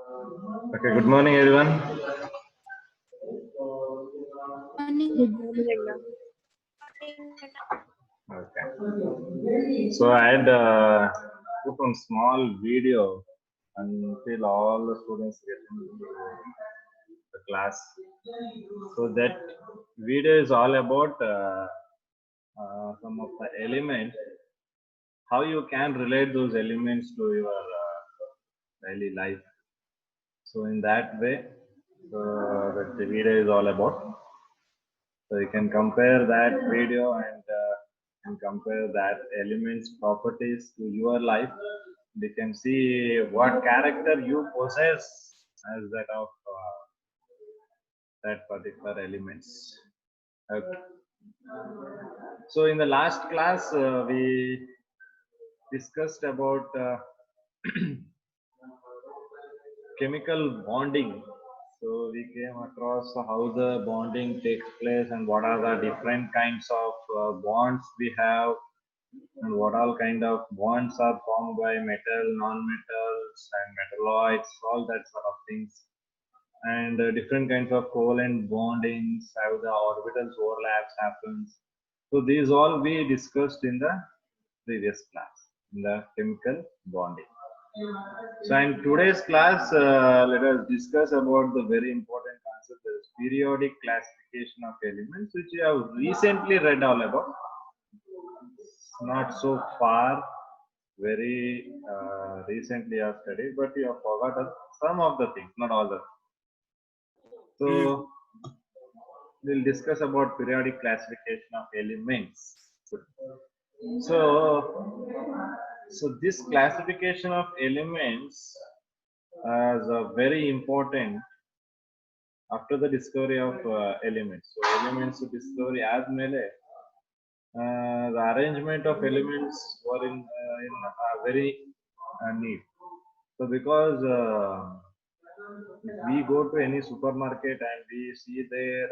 Okay, good morning, everyone. Morning. Good morning, Anna. Okay. So I had put on small video until all the students get into the class. So that video is all about some of the elements, how you can relate those elements to your daily life. So in that way, that the video is all about. So you can compare that video and compare that elements properties to your life. They can see what character you possess as that of that particular elements. Okay. So in the last class, we discussed about chemical bonding. So we came across how the bonding takes place and what are the different kinds of bonds we have and what all kind of bonds are formed by metal, non-metals and metalloids, all that sort of things. And different kinds of covalent bondings, how the orbitals overlaps happens. So these all we discussed in the previous class in the chemical bonding. So in today's class, let us discuss about the very important concept, that is periodic classification of elements, which you have recently read all about. Not so far, very recently I have studied, but you have forgotten some of the things, not all the things. So we'll discuss about periodic classification of elements. So this classification of elements is very important after the discovery of elements. So elements discovery as mele, the arrangement of elements were in very need. So because if we go to any supermarket and we see there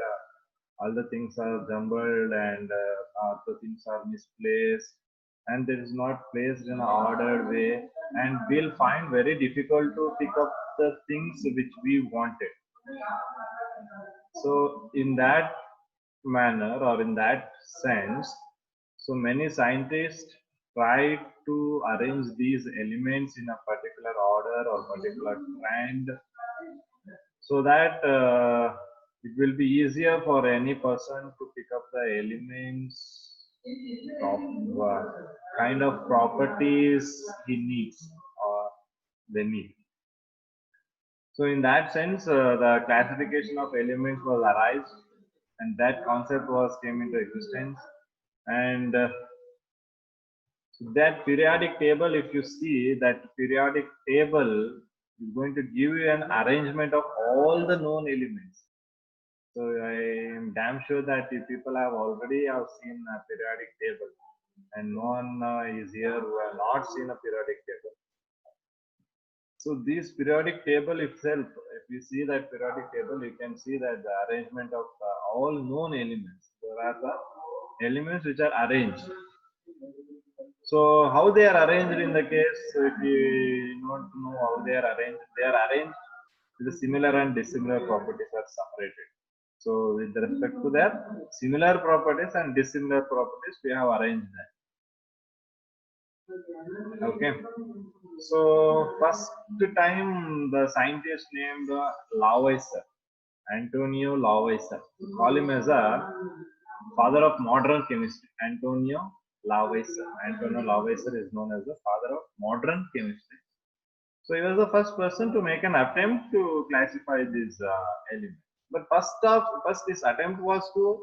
all the things are jumbled and all the things are misplaced and it is not placed in an ordered way, and we'll find very difficult to pick up the things which we wanted. So in that manner or in that sense, so many scientists try to arrange these elements in a particular order or particular trend so that it will be easier for any person to pick up the elements of kind of properties he needs or they need. So in that sense, the classification of elements was arised, and that concept was came into existence. And that periodic table, if you see that periodic table, is going to give you an arrangement of all the known elements. So I am damn sure that you people have already have seen a periodic table, and no one is here who have not seen a periodic table. So this periodic table itself, if you see that periodic table, you can see that the arrangement of all known elements. There are the elements which are arranged. So how they are arranged in the case, if you want to know how they are arranged with the similar and dissimilar properties are separated. So with respect to their similar properties and dissimilar properties, we have arranged that. Okay. So first time the scientist named Lavoisier, Antonio Lavoisier. Call him as a father of modern chemistry. Antonio Lavoisier. Antonio Lavoisier is known as the father of modern chemistry. So he was the first person to make an attempt to classify these elements. But first this attempt was to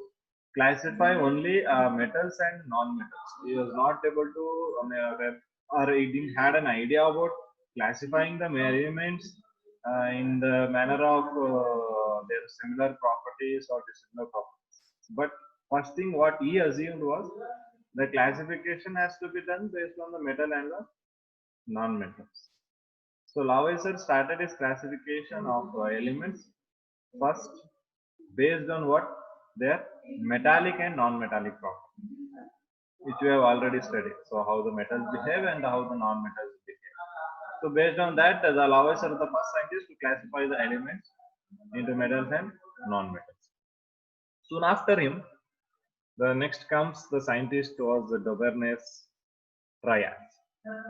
classify only metals and non-metals. He was not able to, or he didn't had an idea about classifying the elements in the manner of their similar properties or dissimilar properties. But first thing what he assumed was the classification has to be done based on the metal and the non-metals. So Lavoisier started his classification of elements first based on what their metallic and non-metallic properties, which we have already studied. So how the metals behave and how the non-metals behave. So based on that, the Lavoisier is the first scientist to classify the elements into metals and non-metals. Soon after him, the next comes the scientist was the Dauberner's triads.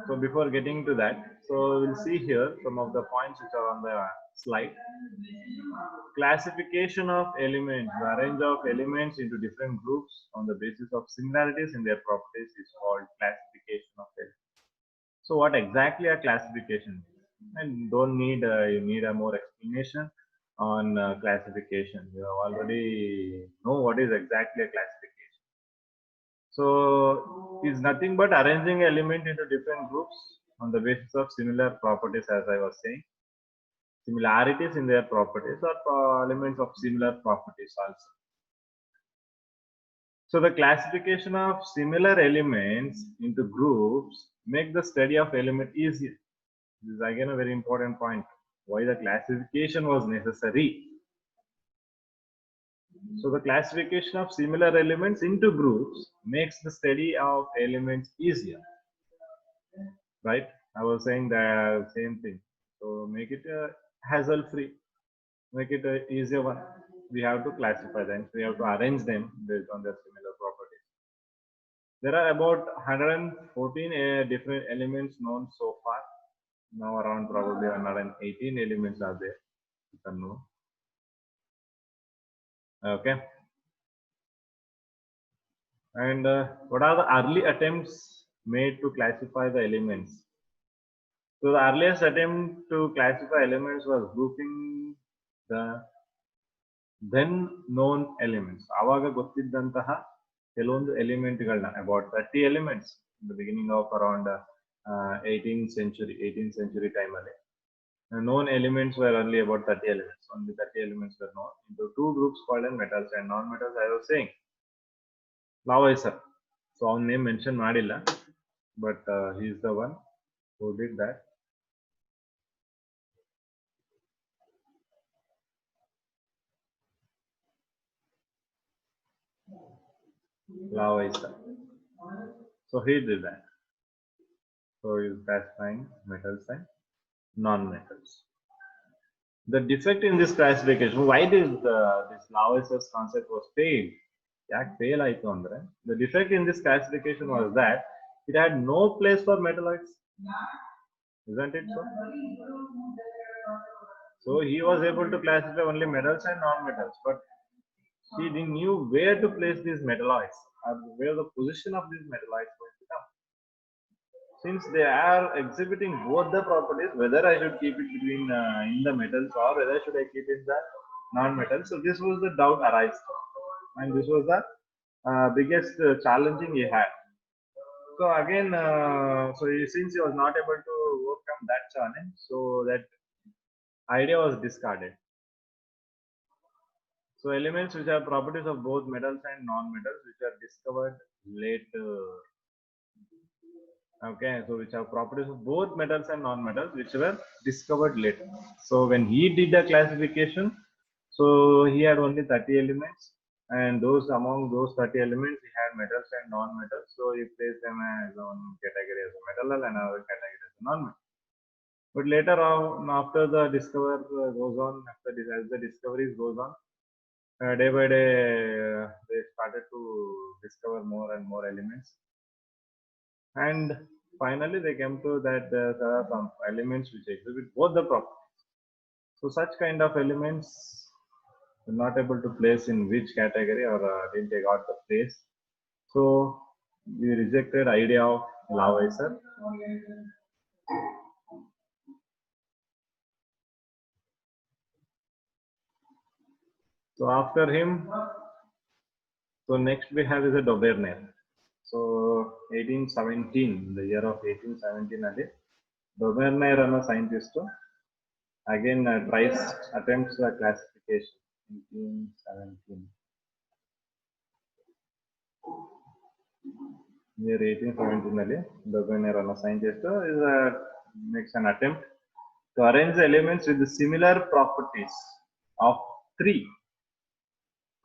So before getting to that, so we'll see here some of the points which are on the slide. Classification of elements, the range of elements into different groups on the basis of similarities in their properties is called classification of elements. So what exactly a classification is? And don't need you need a more explanation on classification. You already know what is exactly a classification. So is nothing but arranging element into different groups on the basis of similar properties, as I was saying. Similarities in their properties or elements of similar properties also. So the classification of similar elements into groups make the study of element easier. This is again a very important point. Why the classification was necessary. So the classification of similar elements into groups makes the study of elements easier. Right? I was saying the same thing. So make it hassle-free. Make it an easier one. We have to classify them. We have to arrange them based on their similar properties. There are about 114 different elements known so far. Now around probably 118 elements are there. You can know. Okay. And what are the early attempts made to classify the elements? So the earliest attempt to classify elements was grouping the then known elements. Avaga gottiddantaha ಕೆಲವೊಂದು ಎಲಿಮೆಂಟ್ಗಳನ್ನ about 30 elements in the beginning of around 18th century time ಅಲ್ಲಿ. Known elements were only about 30 elements. Only 30 elements were known into two groups called as metals and non-metals. I was saying Lavoisier. So our name mentioned madilla, but he is the one who did that. Lavoisier. So he did that. So he is classifying metals and non-metals. The defect in this classification, why did this Lavoisier's concept was failed? Fail aitu andre, the defect in this classification was that it had no place for metalloids. Isn't it so? So he was able to classify only metals and non-metals, but he didn't knew where to place these metalloids or where the position of these metalloids was to come. Since they are exhibiting both the properties, whether I should keep it between in the metals or whether should I keep it in the non-metals. So this was the doubt arise, and this was the biggest challenging he had. So again, since he was not able to overcome that challenge, so that idea was discarded. So elements which have properties of both metals and non-metals, which are discovered later. Okay, so which have properties of both metals and non-metals, which were discovered later. So when he did the classification, so he had only 30 elements, and those among those 30 elements, he had metals and non-metals. So he placed them as one category as a metal and another category as a non-metal. But later on, after the discovery goes on, as the discoveries goes on, day by day, they started to discover more and more elements. And finally, they came to that there are some elements which exhibit both the properties. So such kind of elements are not able to place in which category or didn't take out the place. So we rejected idea of Lavoisier. So after him, so next we have is a Dauberner. So 1817, the year of 1817, Dauberner and a scientist again tries attempts the classification. 1817. Year 1817, Dauberner and a scientist makes an attempt to arrange the elements with the similar properties of three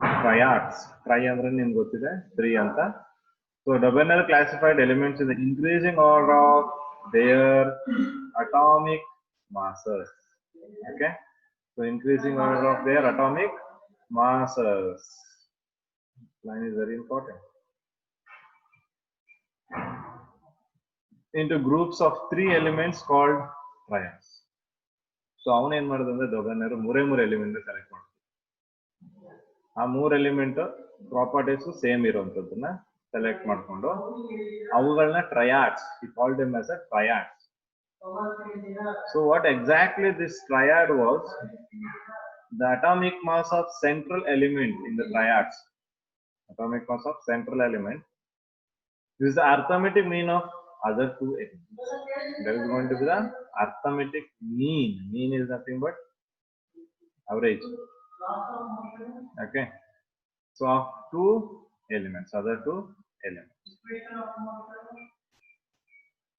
triads. Triangle in three anta. So Dauberner classified elements in the increasing order of their atomic masses. Okay, so increasing order of their atomic masses. Line is very important. Into groups of 3 elements called triads. So ಅವನು ಏನ್ ಮಾಡೋದಂದ್ರೆ ದೊಗನರು ಮೂರೇ element select ಮಾಡ್ತಾರೆ. ಆ 3 element properties same ಇರುವಂತದನ್ನ select ಮಾಡ್ಕೊಂಡು ಅವುಗಳನ್ನ triads, he called them as a triads. So what exactly this triad was? The atomic mass of central element in the triads. Atomic mass of central element. This is the arithmetic mean of other 2 elements. There is going to be the arithmetic mean. Mean is nothing but average. Okay. So of 2 elements, other 2 elements.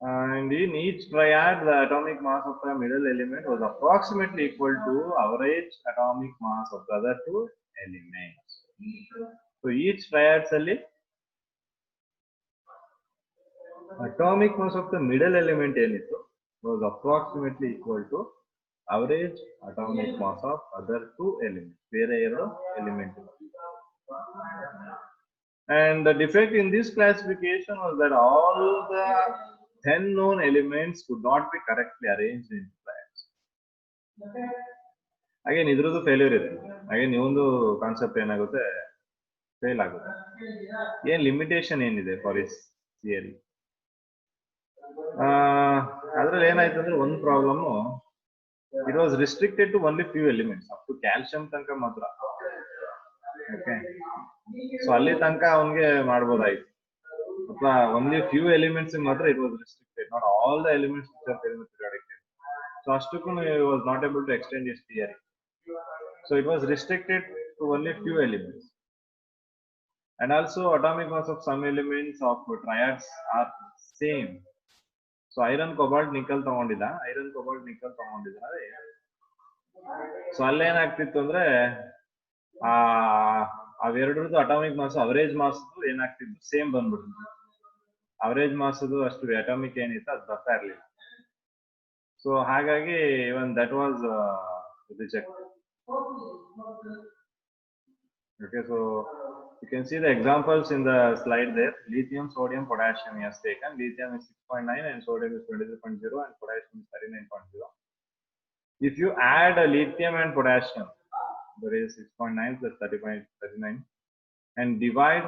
And in each triad, the atomic mass of the middle element was approximately equal to average atomic mass of the other 2 elements. So each triad sally atomic mass of the middle element was approximately equal to average atomic mass of other 2 elements. Vere ಎರಡು element. And the defect in this classification was that all the 10 known elements could not be correctly arranged in triads. Again, idrudu failure ಇದೆ. Again, ಇವೊಂದು concept ಏನಾಗುತ್ತೆ, fail ಆಗುತ್ತೆ. ಏನ್ limitation ಏನಿದೆ for is theory? ಅದ್ರಲ್ಲಿ ಏನಾಯ್ತು ಅಂದ್ರೆ ಒಂದು problem, it was restricted to only few elements, up to calcium ತನಕ ಮಾತ್ರ. ಓಕೆ, ಸೊ ಅಲ್ಲಿ ತನಕ ಅವನ್ಗೆ ಮಾಡ್ಬೋದಾಯ್ತು. ಅಥವಾ ಓನ್ಲಿ ಫ್ಯೂ ಎಲಿಮೆಂಟ್ಸ್ ಮಾತ್ರ it was restricted, not all the elements which are there in the periodic table. So ಅಷ್ಟಕ್ಕೂ he was not able to extend his theory. So it was restricted to only few elements. And also atomic mass of some elements of triads are same. So iron, cobalt, nickel ತಗೊಂಡಿದ್ದ, iron, cobalt, ನಿಕಲ್ ತಗೊಂಡಿದ್ದಾರೆ. So ಅಲ್ಲೇನಾಗ್ತಿತ್ತು ಅಂದ್ರೆ ಅವೆರಡರದ್ದು atomic mass, average mass ಏನಾಗ್ತಿತ್ತು, same ಬಂದ್ಬಿಡ್ತಿತ್ತು. Average ಮಾಸದು ಅಷ್ಟು atomic ಏನಿತ್ತು ಅದು ಬರ್ತಾ ಇರ್ಲಿಲ್ಲ. So ಹಾಗಾಗಿ even that was reject. Okay, so you can see the examples in the slide there. Lithium, sodium, potassium he has taken. Lithium is 6.9 and sodium is 23.0 and potassium is 39.0. If you add a lithium and potassium, there is 6.9 plus 30.39, and divide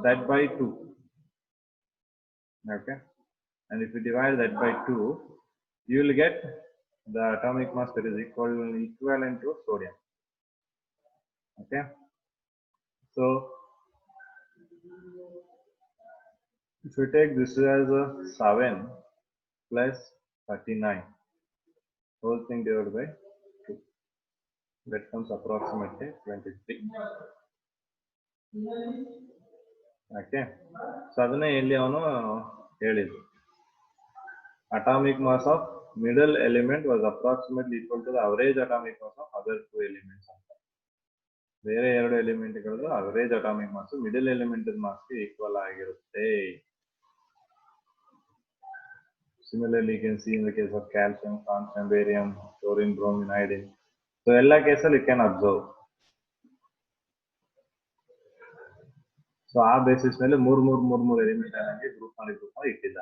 that by 2. Okay, and if you divide that by 2, you will get the atomic mass that is equivalent to sodium. Okay, so if you take this as a 7 plus 39 whole thing divided by 2, that comes approximately 23. Okay, so adana elli avanu ಹೇಳಿದ್ರು, atomic mass of middle element was approximately equal to the average atomic mass of other 2 elements. ಬೇರೆ ಎರಡು ಎಲಿಮೆಂಟ್ಗಳದ್ದು average atomic mass middle element ಮಾಸ್ಗೆ equal ಆಗಿರುತ್ತೆ. Similarly, you can see in the case of calcium, francium, barium, chlorine, bromine, iodine. So ಎಲ್ಲ ಕೇಸಲ್ಲಿ you can observe. So ಆ basis ಮೇಲೆ ಮೂರ್ ಎಲಿಮೆಂಟ್ ಆಗಿ ಗ್ರೂಪ್ ಮಾಡಿ ಇಟ್ಟಿದ್ದ.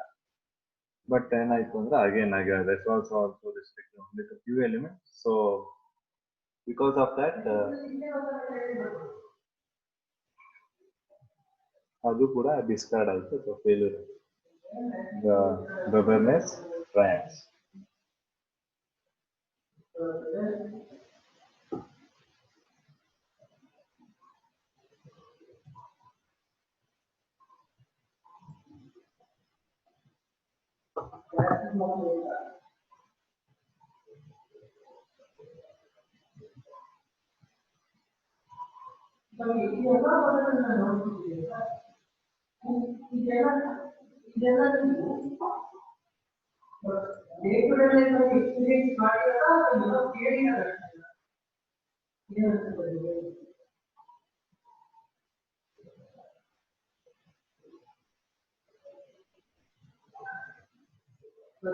ಬಟ್ ಏನಾಯ್ತು ಅಂದ್ರೆ again that was also restricted only to few elements. So because of that, ಅದು ಕೂಡ ಡಿಸ್ಕಾರ್ಡ್ ಆಯ್ತು. So failure the Bernoulli triads. So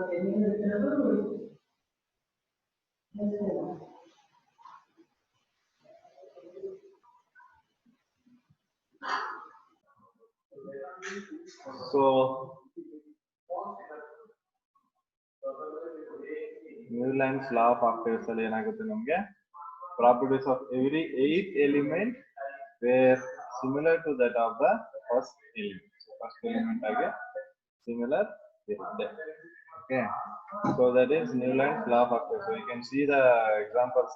Newland's law of octaves ಅಲ್ಲಿ ಏನಾಗುತ್ತೆ ನಮಗೆ properties of every 8 element were similar to that of the first element. So first element ಆಗಿ similar ಇರುತ್ತೆ. Okay, so that is Newland's law of octaves. So you can see the examples.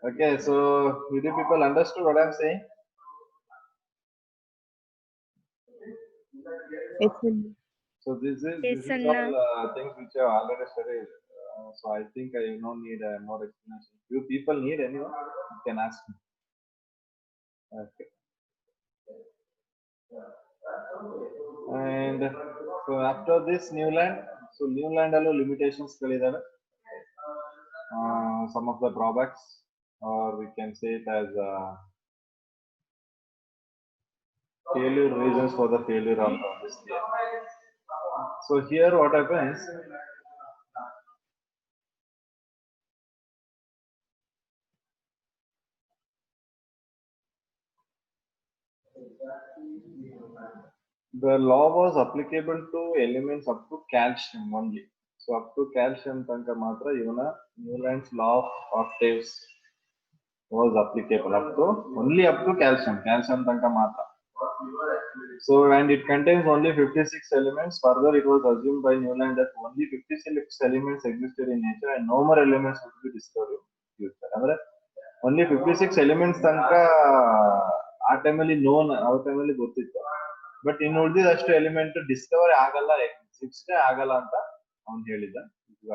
Okay, so did you people understood what I'm saying? Yes, sir. So this is all things which I already studied. So I think I don't need more explanation. You people need anyone? You can ask me. Okay. And so after this Newland, so Newland allo limitations ಗಳಿದಾವೆ. Some of the drawbacks, or we can say it as failure reasons for the failure of this theory. So here what happens? The law was applicable to elements up to calcium only. So up to calcium tanka matra evana Newland's law of octaves was applicable up to only up to calcium tanka matra. So and it contains only 56 elements. Further, it was assumed by Newland that only 56 elements existed in nature and no more elements would be discovered in future. Andre only 56 elements tanka ಆ ಟೈಮಲ್ಲಿ non ಆ ಟೈಮಲ್ಲಿ ಗೊತ್ತಿತ್ತು. But ಇನ್ನು ಉಳಿದಿದಷ್ಟು element Discovery ಆಗಲ್ಲ, ಎಕ್ಸಿಸ್ಟೇ ಆಗಲ್ಲ ಅಂತ ಅವನು ಹೇಳಿದ.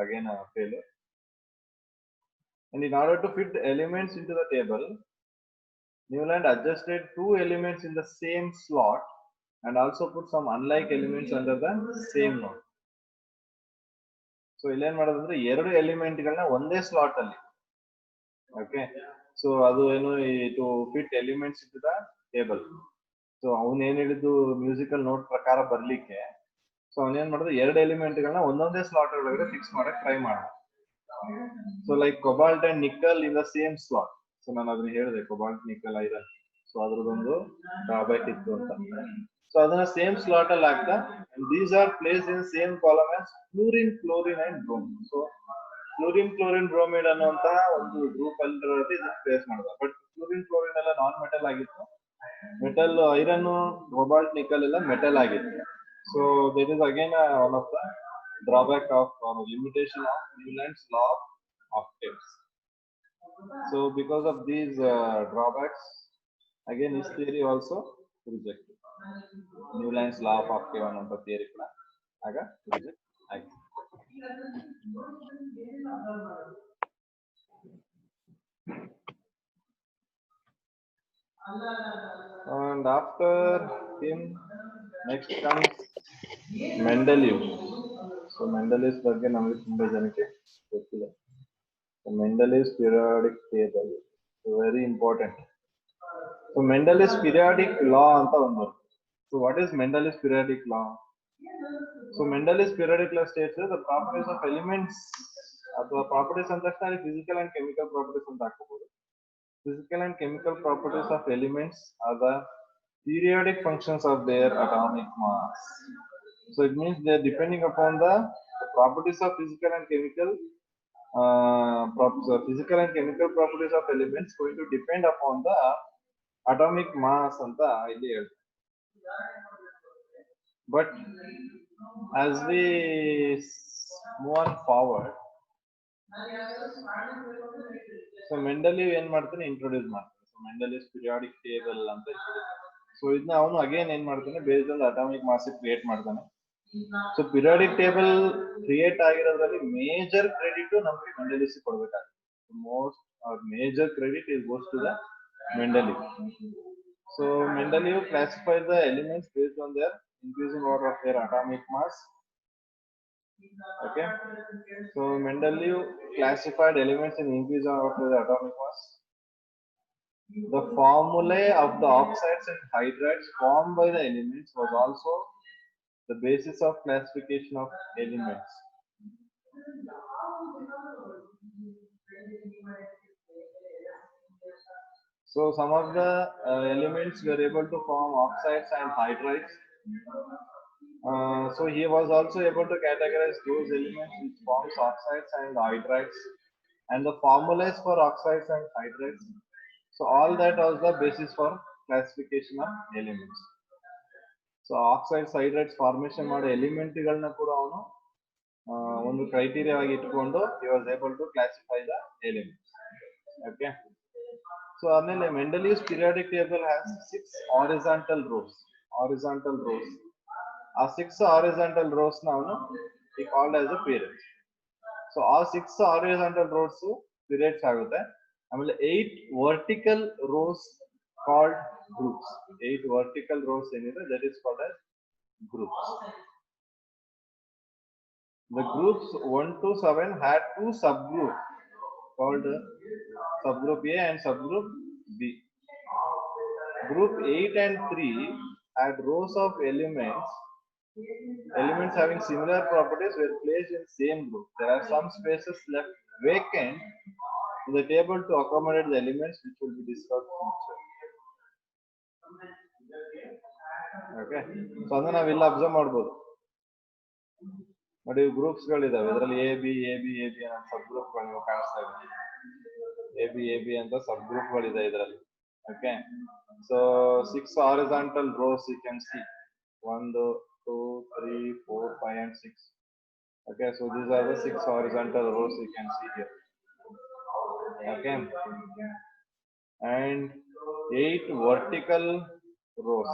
Again fail. And in order to fit the elements into the table, Newland adjusted 2 elements in the same slot and also put some unlike elements under the same node. So ಇಲ್ಲಿ ಏನ್ ಮಾಡೋದಂದ್ರೆ ಎರಡು element ಗಳನ್ನ ಒಂದೇ slot ಅಲ್ಲಿ. Okay, so ಅದು ಏನು to fit elements into the table. So ಅವನ್ ಏನ್ ಹೇಳಿದ್ದು ಮ್ಯೂಸಿಕಲ್ ನೋಟ್ ಪ್ರಕಾರ ಬರ್ಲಿಕ್ಕೆ, ಸೊ ಅವನೇನ್ ಮಾಡಿದ್ರು ಎರಡು ಎಲಿಮೆಂಟ್ ಗಳನ್ನ ಒಂದೊಂದೇ ಸ್ಲಾಟ್ ಒಳಗಡೆ ಫಿಕ್ಸ್ ಮಾಡಕ್ ಟ್ರೈ ಮಾಡ. So like cobalt and nickel in the same slot. So ನಾನು ಅದನ್ನ ಹೇಳಿದೆ ಕೊಬಾಲ್ಟ್ ನಿಕಲ್ ಐರನ್. ಸೊ ಅದ್ರದೊಂದು ಡ್ರಾಬ್ಯಾಕ್ ಇತ್ತು ಅಂತ. ಸೊ ಅದನ್ನ ಸೇಮ್ ಸ್ಲಾಟ್ ಅಲ್ಲಿ ಹಾಕ್ದ. These are place in same column as fluorine, chlorine and bromine. So fluorine, chlorine, bromide ಅನ್ನುವಂತ ಒಂದು ಗ್ರೂಪ್ ಅಲ್ಲಿ ಇದನ್ನ ಪ್ಲೇಸ್ ಮಾಡಿದ. ಬಟ್ ಫ್ಲೂರಿನ್, ಕ್ಲೋರಿನ್ ಎಲ್ಲ ನಾನ್ ಮೆಟಲ್ ಆಗಿತ್ತು. ಮೆಟಲ್ ಐರನ್, ಕೊಬಾಲ್ಟ್, ನಿಕಲ್ ಎಲ್ಲ ಮೆಟಲ್ ಆಗಿತ್ತು. So that is again one of the drawback of limitation of Newland's law of octaves. So because of these drawbacks, again his theory also rejected. Newland's law of octave ಅನ್ನೋ theory ಕೂಡ ಆಗ reject ಆಗಿದೆ. And after him, next comes Mendeleev. So Mendeleev's ಬಗ್ಗೆ ನಮಗೆ ತುಂಬಾ ಜನಕ್ಕೆ ಗೊತ್ತಿಲ್ಲ. Mendeleev's periodic table, very important. So Mendeleev's periodic law anta undu. So what is Mendeleev's periodic law? So Mendeleev's periodic law states that the properties of elements, the properties anta physical and chemical properties anta hakobodu. Physical and chemical properties of elements are the periodic functions of their atomic mass. So it means they are depending upon the properties of physical and chemical physical and chemical properties of elements going to depend upon the atomic mass anta ಇಲ್ಲಿ ಹೇಳ್ತಾರೆ. But as we move on forward, so Mendeleev ಏನ್ ಮಾಡ್ತಾನೆ introduce ಮಾಡ್ತಾನೆ. So Mendeleev's periodic table ಅಂತ so ಇದನ್ನ ಅವನು again ಏನ್ ಮಾಡ್ತಾನೆ based on atomic mass create ಮಾಡ್ತಾನೆ. ಸೊ periodic table ಕ್ರಿಯೇಟ್ ಆಗಿರೋದ್ರಲ್ಲಿ ಮೇಜರ್ ಕ್ರೆಡಿಟ್ ನಮಗೆ Mendeleev ಕೊಡ್ಬೇಕಾಗುತ್ತೆ. Most are major credit is goes to the Mendeleev. So Mendeleev classified the elements based on their increasing order of their atomic mass. Okay, so Mendeleev classified elements in increasing order of their atomic mass. The formulae of the oxides and hydrides formed by the elements was also the basis of classification of elements. So some of the elements were able to form oxides and hydrides. So he was also able to categorize those elements which forms oxides and hydrides and the formulas for oxides and hydrides. So all that was the basis for classification of elements. So oxides hydrides formation ಮಾಡೋ element ಗಳನ್ನ ಕೂಡ ಅವನು ಒಂದು criteria ಆಗಿ ಇಟ್ಕೊಂಡು he was able to classify the elements. Okay. So ಆಮೇಲೆ Mendeleev's periodic table has 6 horizontal rows. ಆ 6 horizontal rows ನ ಅವನು he called as a periods. So ಆ 6 horizontal rows periods ಆಗುತ್ತೆ. ಆಮೇಲೆ 8 vertical rows called groups. 8 vertical rows ಏನಿದೆ that is called as groups. The groups 1 to 7 had 2 subgroups called subgroup A and subgroup B. Group 8 and 3 had rows of elements having similar properties were placed in same group. There are some spaces left vacant in the table to accommodate the elements which will be discussed future. Okay, so ಅದನ್ನ ನಾವೆಲ್ಲ observe ಮಾಡಬಹುದು. ನೋಡಿ groups ಗಳಿದಾವೆ, ಇದರಲ್ಲಿ A B ಅನ್ನೋ ಸಬ್ group ಗಳು ಕಾಣಿಸ್ತಾ ಇದೆ. ಎ ಬಿ ಅಂತ ಸಬ್ ಗ್ರೂಪ್ ಗಳಿದೆ ಇದರಲ್ಲಿ. Okay, so 6 horizontal rows you can see 1 2 3 4 5 and 6. Okay, so these are the 6 horizontal rows you can see here. Okay, and 8 vertical rows.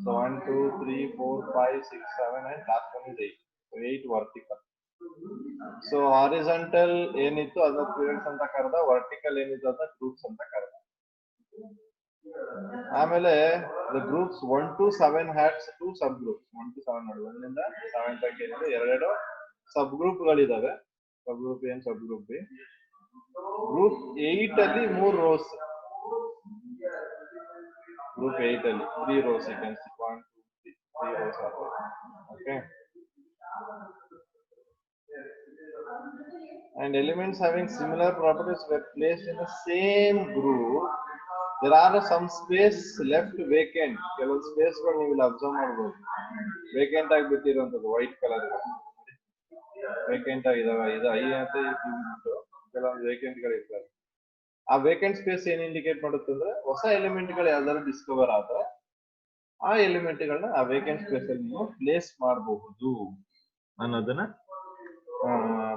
So 1 2 3 4 5 6 7 and last one is 8. So 8 vertical. So horizontal ಏನಿತ್ತು ಅದನ್ನ periods ಅಂತ ಕರೆದ, vertical ಏನಿತ್ತು ಅದನ್ನ groups ಅಂತ ಕರೆದ. ಆಮೇಲೆ the groups 1 to 7 had 2 subgroups. 1 to 7 ನೋಡಿ, 1 ಇಂದ 7 ತನಕ ಏನಿದೆ ಎರಡು ಸಬ್ ಗ್ರೂಪ್ ಗಳಿದಾವೆ. Sub group A sub group B. Group 8 ಅಲ್ಲಿ 3 rows. ಗ್ರೂಪ್ 8 ಅಲ್ಲಿ 3 rows you can see 1 2 3 rows are there. Okay, and elements having similar properties were placed in the same group. There are some space left vacant. ಕೆಲವು space ಗಳು ನೀವು observe ಮಾಡಬಹುದು, vacant ಆಗಿ ಬಿಟ್ಟಿರುವಂತದ್ದು white colour vacant ಆಗಿದಾವೆ. ಇದು I ಅಂತ ಕೆಲವೊಂದು vacant ಗಳು ಇರ್ತವೆ. ಆ ವೇಕೆಂಟ್ ಸ್ಪೇಸ್ ಏನ್ ಇಂಡಿಕೇಟ್ ಮಾಡುತ್ತೆ ಅಂದ್ರೆ ಹೊಸ ಎಲಿಮೆಂಟ್ ಗಳು ಯಾವ್ದಾದ್ರು ಡಿಸ್ಕವರ್ ಆದ್ರೆ ಆ ಎಲಿಮೆಂಟ್ ಗಳನ್ನ ಆ ವೇಕೆಂಟ್ ಸ್ಪೇಸ್ ಅಲ್ಲಿ ನೀವು ಪ್ಲೇಸ್ ಮಾಡಬಹುದು ಅನ್ನೋದನ್ನ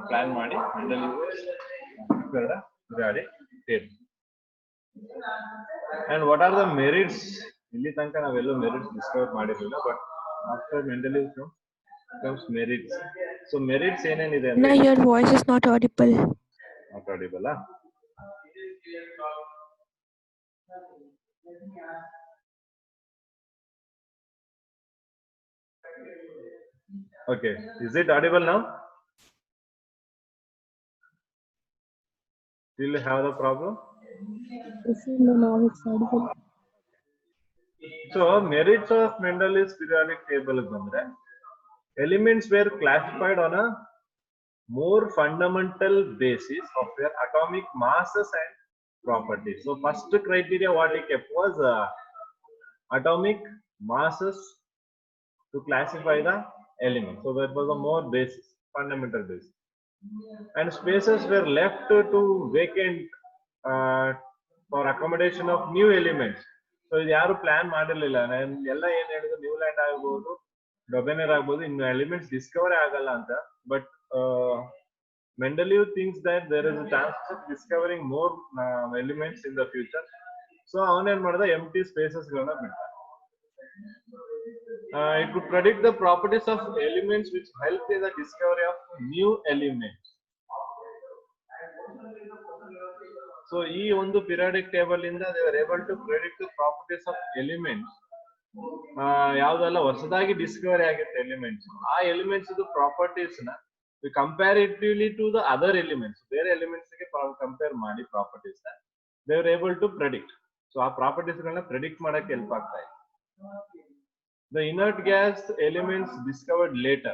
ಪ್ಲಾನ್ ಮಾಡಿ periodic table. And what are the merits? ಇಲ್ಲಿ ತನಕ ನಾವೆಲ್ಲೂ ಮೆರಿಟ್ಸ್ ಡಿಸ್ಕವರ್ ಮಾಡಿರಲಿಲ್ಲ, but after Mendeleev comes merits. So merits ಏನೇನಿದೆ ಅಂದ್ರೆ, No, your voice is not audible. Not audible, ah? Okay, is it audible now? Still have the problem? So merits of Mendeleev's periodic table is elements were classified on a more fundamental basis of their atomic masses and properties. So first criteria what he kept was atomic masses to classify the elements. So that was a more basis, fundamental basis. And spaces were left to vacant for accommodation of new elements. So ಇದು ಯಾರು plan ಮಾಡಿರಲಿಲ್ಲ. ಎಲ್ಲ ಏನ್ ಹೇಳಿದ್ರು new land ಆಗ್ಬೋದು, ಡೊಬೆನರ್ ಆಗ್ಬೋದು, ಇನ್ನು elements Discover ಆಗಲ್ಲ ಅಂತ. But Mendeleev thinks that there is a chance of discovering more elements in the future. So ಅವನೇನ್ ಮಾಡಿದ empty spaces ಗಳನ್ನ ಬಿಟ್ಟ. It could predict the properties of elements which help in the discovery of new elements. So ಈ ಒಂದು periodic table ಇಂದ they were able to predict the properties of elements. ಯಾವ್ದೆಲ್ಲ ಹೊಸದಾಗಿ Discovery ಆಗಿರುತ್ತೆ elements, ಆ elements properties ನ comparatively to the other elements, ಬೇರೆ elements ಗೆ compare ಮಾಡಿ ಪ್ರಾಪರ್ಟೀಸ್ ನ they were able to predict. So ಆ ಪ್ರಾಪರ್ಟೀಸ್ ಗಳನ್ನ ಪ್ರೆಡಿಕ್ಟ್ ಮಾಡಕ್ಕೆ ಹೆಲ್ಪ್ ಆಗ್ತಾ ಇದೆ. The inert gas elements discovered later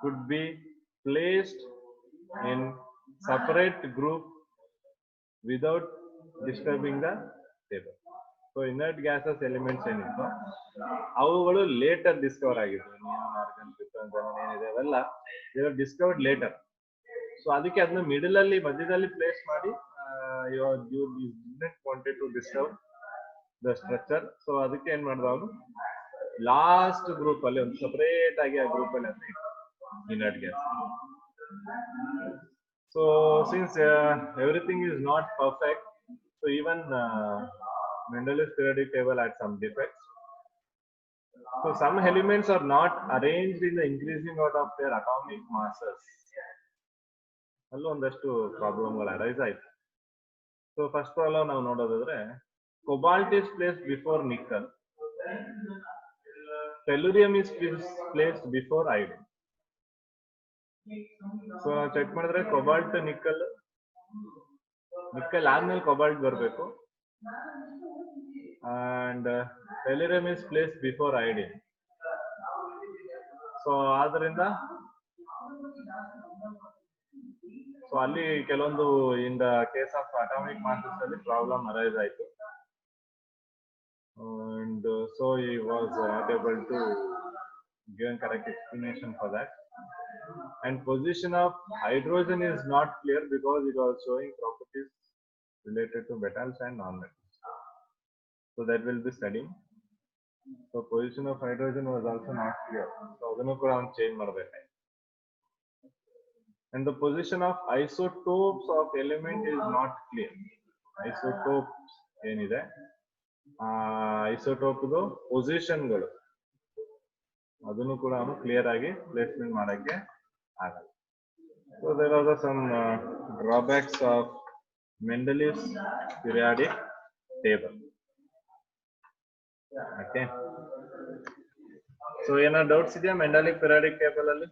could be placed in separate group without disturbing the table. So inert gases elements ಏನಿತ್ತು ಅವುಗಳು litre Discover ಆಗಿದ್ವು. Neon, organ, ಪಿಪ್ರನ್ ಏನಿದೆ ಅವೆಲ್ಲ they were discovered later. So ಅದಕ್ಕೆ ಅದನ್ನ ಮಿಡಲ್ ಅಲ್ಲಿ ಮಧ್ಯದಲ್ಲಿ ಪ್ಲೇಸ್ ಮಾಡಿ you didn't wanted to disturb the structure. So ಅದಕ್ಕೆ ಏನ್ ಮಾಡಿದ ಅವನು ಲಾಸ್ಟ್ ಗ್ರೂಪ್ ಅಲ್ಲಿ ಒಂದು ಸಪರೇಟ್ ಆಗಿ ಆ ಗ್ರೂಪ್ ಅಲ್ಲಿ ಅಂತ inert gas. So since everything is not perfect, so even Mendeleev's periodic table had some defects. So some elements are not arranged in the increasing out of their atomic masses. ಅಲ್ಲೂ ಒಂದಷ್ಟು ಪ್ರಾಬ್ಲಮ್ಗಳು arise ಆಯ್ತು. So first problem ನಾವು ನೋಡೋದಾದ್ರೆ cobalt is placed before nickel, tellurium is placed before iodine. So ನಾವು check ಮಾಡಿದ್ರೆ cobalt nickel ಆದ್ಮೇಲೆ cobalt ಬರಬೇಕು, and tellurium is place before iodine. So ಆದ್ರಿಂದ ಸೊ ಅಲ್ಲಿ ಕೆಲವೊಂದು in the case of atomic masses ಅಲ್ಲಿ ಪ್ರಾಬ್ಲಮ್ ಅರೈಸ್ ಆಯ್ತು. And so he was not able to give correct explanation for that. And position of hydrogen is not clear because it was showing properties related to metals and non-metals. So that will be studying. So position of hydrogen was also not clear. So adanu kuda on change madbeka. And the position of isotopes of element is not clear. Isotopes ಏನide isotope position ಗಳು ಅದನ್ನು ಕೂಡ ಅವನು clear ಆಗಿ placement ಮಾಡಕ್ಕೆ ಆಗಲ್ಲ. So there are some drawbacks of Mendeleev's periodic table. Okay. So ಏನಾದ್ರು doubts ಇದೆಯಾ Mendeleev periodic table ಅಲ್ಲಿ?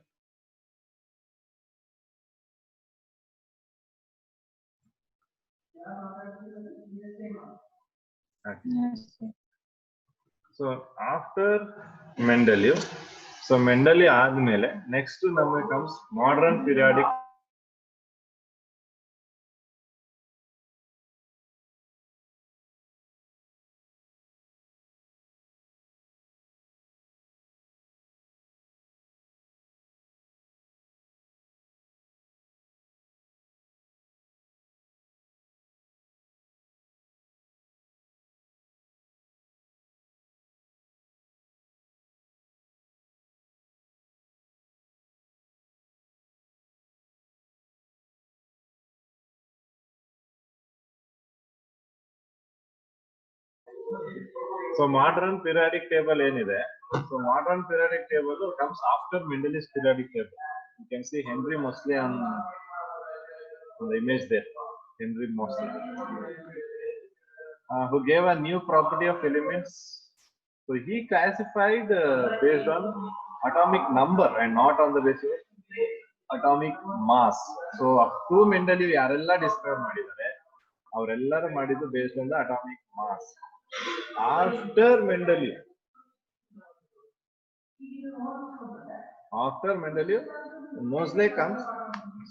Okay. Yes, sir. So after Mendeleev, so Mendeleev ಆದ್ಮೇಲೆ next ನಮಗೆ comes modern periodic. So modern periodic table ಏನಿದೆ, so modern periodic table comes after Mendeleev's periodic table. You can see Henry Moseley on the image there. Henry Moseley, who gave a new property of elements. So he classified based on atomic number and not on the basis of atomic mass. So up to Mendeleev ಯಾರೆಲ್ಲ describe ಮಾಡಿದ್ದಾರೆ ಅವರೆಲ್ಲರೂ ಮಾಡಿದ್ದು based on the atomic mass. After Mendeleev, Moseley comes,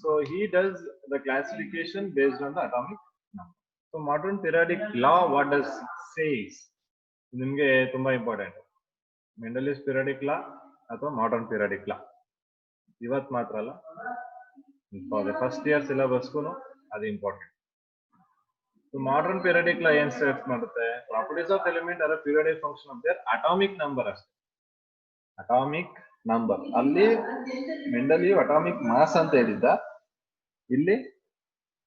so he does the classification based on the atomic number. So modern periodic law, what does it says? ನಿಮಗೆ ತುಂಬಾ important. ಮೆಂಡಲೀವ್ಸ್ periodic law ಅಥವಾ modern periodic law. ಇವತ್ತು ಮಾತ್ರ ಅಲ್ಲ, first year ಸಿಲೆಬಸ್ಗೂ ಅದು important. Modern periodic law ಏನ್ state ಮಾಡುತ್ತೆ? Properties of element are periodic function of their atomic number ಅಷ್ಟೇ. ಅಟಾಮಿಕ್ ನಂಬರ್ ಅಲ್ಲಿ ಮೆಂಡಲೀವ್ ಅಟಾಮಿಕ್ ಮಾಸ್ ಅಂತ ಹೇಳಿದ್ದ, ಇಲ್ಲಿ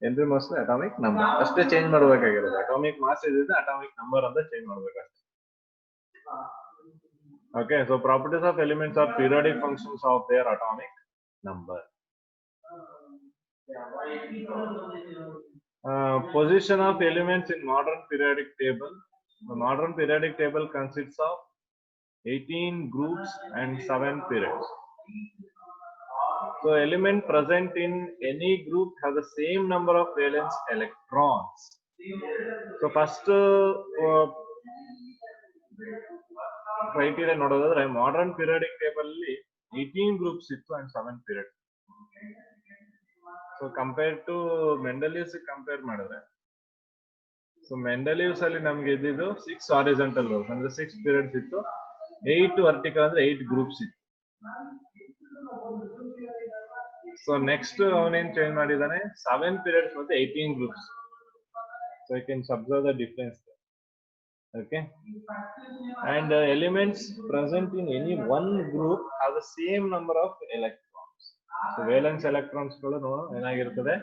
ಹೆನ್ರಿ ಮೋಸ್ಲೆ ಅಟಾಮಿಕ್ ನಂಬರ್ ಅಷ್ಟೇ ಚೇಂಜ್ ಮಾಡಬೇಕಾಗಿರೋದು. ಅಟಾಮಿಕ್ ಮಾಸ್ ಇದ್ದಿದ್ದು ಅಟಾಮಿಕ್ ನಂಬರ್ ಅಂತ ಚೇಂಜ್ ಮಾಡಬೇಕಷ್ಟೇ. Okay, so properties of elements are periodic functions of their atomic number. Position of elements in modern periodic table. The modern periodic table consists of 18 groups and 7 periods. So element present in any group has the same number of valence electrons. So first criteria ನೋಡೋದಾದ್ರೆ modern periodic table ಅಲ್ಲಿ 18 groups ಇತ್ತು and 7 periods. So compared to Mendeleev's compare ಮಾಡಿದ್ರೆ, so ಮೆಂಡಲೀವ್ಸ್ ಅಲ್ಲಿ ನಮ್ಗೆ ಇದ್ದಿದ್ದು 6 horizontal rose ಅಂದ್ರೆ 6 periods ಇತ್ತು, 8 vertical ಅಂದ್ರೆ 8 ಗ್ರೂಪ್ಸ್ ಇತ್ತು. ಸೊ ನೆಕ್ಸ್ಟ್ ಅವನೇನ್ ಚೇಂಜ್ ಮಾಡಿದಾನೆ, 7 periods ಮತ್ತೆ 18 groups. So you can observe the difference there. Okay, and elements present in any one group have the same number of electrons. So valence electrons ಗಳು ಏನಾಗಿರ್ತದೆ,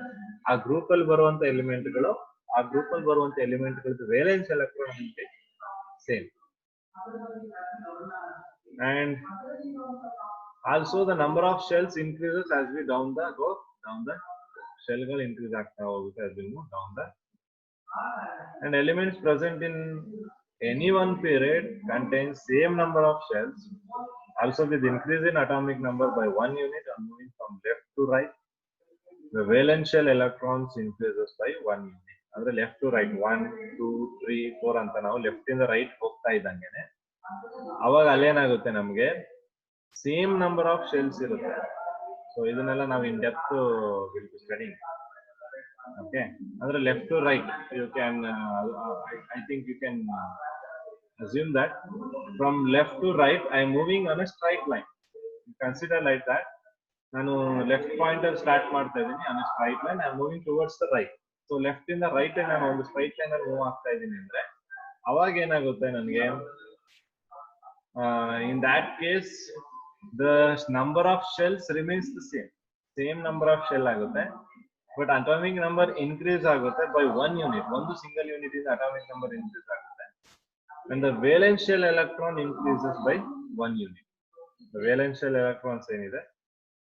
ಆ group ಅಲ್ಲಿ ಬರುವಂತ ಎಲಿಮೆಂಟ್ಗಳು, ಆ group ಅಲ್ಲಿ ಬರುವಂತ ಎಲಿಮೆಂಟ್ಗಳದ್ದು valence electron same. And also the number of shells increases as we go down the shell ಗಳು increase ಆಗ್ತಾ ಹೋಗುತ್ತೆ as we move down the. And elements present in any one period contains same number of shells, also with increase in atomic number by 1 unit and moving from left to right. The valence shell electrons increases by 1 unit. ಅಂದ್ರೆ left to right 1 2 3 4 ಅಂತ ನಾವು left ಇಂದ right ಹೋಗ್ತಾ ಇದ್ದಂಗೆನೆ ಅವಾಗ ಅಲ್ಲೇನಾಗುತ್ತೆ, ನಮ್ಗೆ same number of shells ಇರುತ್ತೆ. So ಇದನ್ನೆಲ್ಲ ನಾವು in depth will be studying. Okay, ಅಂದ್ರೆ left to right you can, I think you can assume that from left to right I am moving on a straight line. Consider like that, ನಾನು left point ಅಲ್ಲಿ start ಮಾಡ್ತಾ ಇದ್ದೀನಿ on a straight line, I am moving towards the right. So left ಇಂದ right ನಾನು ಒಂದು straight line ಅಲ್ಲಿ move ಆಗ್ತಾ ಇದ್ದೀನಿ ಅಂದ್ರೆ ಅವಾಗ ಏನಾಗುತ್ತೆ ನನಗೆ, in that case the number of shells remains the same number of shell ಆಗುತ್ತೆ, ಬಟ್ ಅಟಾಮಿಕ್ ನಂಬರ್ ಇನ್ಕ್ರೀಸ್ ಆಗುತ್ತೆ ಬೈ 1 unit. ಒಂದು ಸಿಂಗಲ್ ಯೂನಿಟ್ ಇಂದ ಅಟಾಮಿಕ್ ನಂಬರ್ ಇನ್ಕ್ರೀಸ್ ಆಗುತ್ತೆ. And the valence shell electron increases by 1 unit. The valence shell electrons ಏನಿದೆ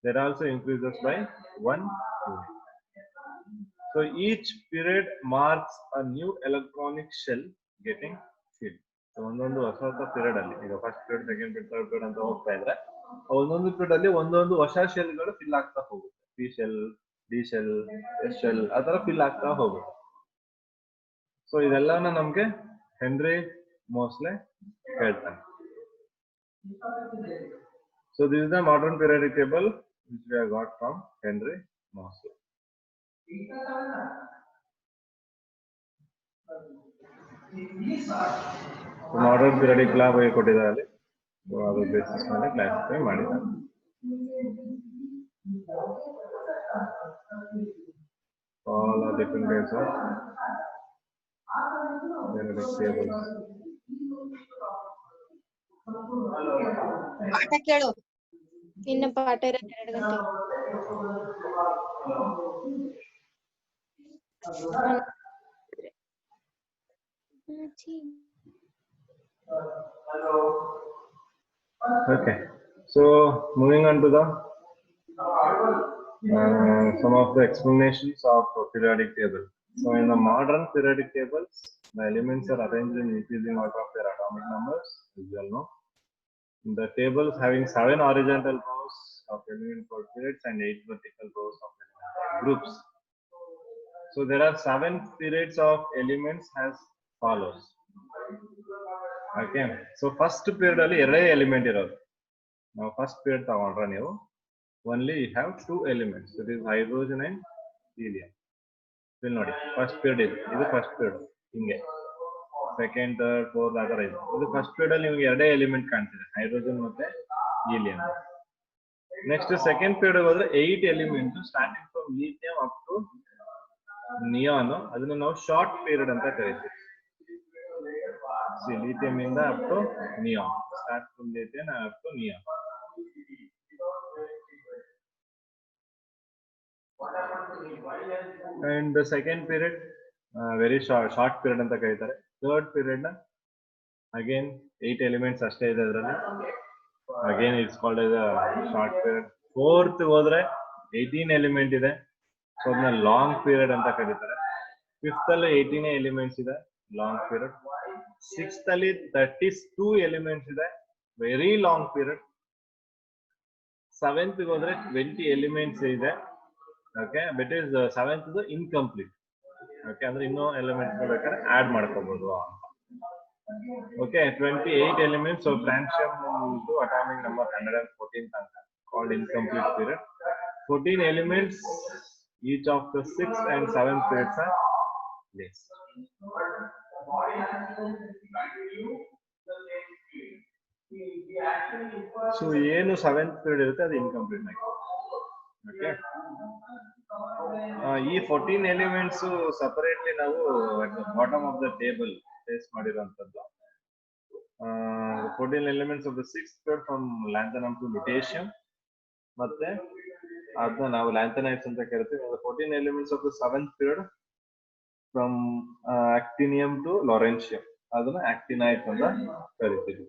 that also increases by 1 unit. So each period marks a new electronic shell getting filled. So ಒಂದೊಂದು ಹೊಸ ಹೊಸ period ಅಲ್ಲಿ, ಈಗ first period, second period, third period ಅಂತ ಹೋಗ್ತಾ ಇದ್ರೆ ಒಂದೊಂದು ಪೀರಿಯಡ್ ಅಲ್ಲಿ ಒಂದೊಂದು ಹೊಸ ಶೆಲ್ ಗಳು ಫಿಲ್ ಆಗ್ತಾ ಹೋಗುತ್ತೆ. P shell, D shell, S shell ಆ ತರ ಫಿಲ್ ಆಗ್ತಾ ಹೋಗುತ್ತೆ. ಸೊ ಇದೆಲ್ಲನ ನಮ್ಗೆ ಹೆನ್ರಿ ಮೋಸ್ಲೆ ಹೇಳ್ತಾನೆ. So this is the modern periodic table which we have got from Henry Moseley. So modern periodic law ಬಗ್ಗೆ ಕೊಟ್ಟಿದ್ದಾರೆ, ಸೊ ಅದರ ಬೇಸಿಸ್ ಮೇಲೆ ಕ್ಲಾಸಿಫೈ ಮಾಡಿದ್ದಾರೆ. All are different types of periodic tables. ಪಾಠ ಕೇಳು, ಇನ್ನು ಪಾಠ ಇರೋದು 2 ಗಂಟೆ. Okay, so moving on to the some of the explanations of periodic table. So in the modern periodic tables, the elements are arranged in increasing order of their atomic numbers, as you all know. The tables having 7 horizontal rows of element called periods and 8 vertical rows of element called groups. So there are 7 periods of elements as follows. Okay, so first period ಅಲ್ಲಿ ಎರಡೇ element ಇರೋದು. ನಾವು first period ತಗೊಂಡ್ರೆ ನೀವು only you have 2 elements, that is hydrogen and helium. ಇಲ್ಲಿ ನೋಡಿ first period ಇದು first period, ಹಿಂಗೆ ಸೆಕೆಂಡ್ ಥರ್ಡ್ ಫೋರ್ತ್ ಆ ಥರ ಇದೆ. ಇದು ಫಸ್ಟ್ ಪೀರಿಯಡ್ ಅಲ್ಲಿ ನಿಮಗೆ ಎರಡೇ ಎಲಿಮೆಂಟ್ ಕಾಣ್ತಿದೆ, ಹೈಡ್ರೋಜನ್ ಮತ್ತೆ ಹೀಲಿಯಂ. ನೆಕ್ಸ್ಟ್ ಸೆಕೆಂಡ್ ಪೀರಿಯಡ್ ಹೋದ್ರೆ 8 element starting from lithium up to neon, ಅದನ್ನ ನಾವು ಶಾರ್ಟ್ ಪೀರಿಯಡ್ ಅಂತ ಕರಿತೀವಿ. ಲಿಥಿಯಂ ಇಂದ up to neon, start from lithium up to neon. And the second period very short period anta ಕರೀತಾರೆ. Third period na again 8 elements ಅಷ್ಟೇ ಇದೆ ಅದರಲ್ಲಿ, again it's called as a short period. Fourth ಹೋದ್ರೆ 18 element ಇದೆ, so ಅದನ್ನ long period ಅಂತ ಕರೀತಾರೆ. Fifth ಅಲ್ಲಿ 18 ಎಲಿಮೆಂಟ್ಸ್ ಇದೆ, ಲಾಂಗ್ ಪೀರಿಯಡ್. ಸಿಕ್ಸ್ತ್ ಅಲ್ಲಿ 32 ಎಲಿಮೆಂಟ್ಸ್ ಇದೆ, ವೆರಿ ಲಾಂಗ್ ಪೀರಿಯಡ್. ಸೆವೆಂತ್ ಹೋದ್ರೆ 20 ಎಲಿಮೆಂಟ್ಸ್ ಇದೆ. Okay, but is seventh is incomplete. Okay, ಅಂದ್ರೆ ಇನ್ನೂ ಎಲಿಮೆಂಟ್ಸ್ ಬೇಕಾದ್ರೆ ಆಡ್ ಮಾಡ್ಕೋಬಹುದು ಅಂತ. Okay, 28 elements of francium to atomic number 114 ತನಕ called incomplete period. 14 elements each of the 6th and 7th periods are list. So ಏನು 7th period ಇರುತ್ತೆ ಅದು incomplete ಆಗಿದೆ. Okay, ಈ 14 ಎಲಿಮೆಂಟ್ಸ್ ಸಪರೇಟ್ಲಿ ನಾವು at the bottom of the table place ಮಾಡಿರುವಂತದ್ದು. 14 elements of the 6th period from lanthanum to lutetium, ಮತ್ತೆ ಅದನ್ನ ನಾವು ಲ್ಯಾಂಥನೈಟ್ಸ್ ಅಂತ ಕರಿತೀವಿ. 14 elements of the 7th period from actinium to lawrencium, ಅದನ್ನ ಆಕ್ಟಿನೈಟ್ಸ್ ಅಂತ ಕರಿತೀವಿ.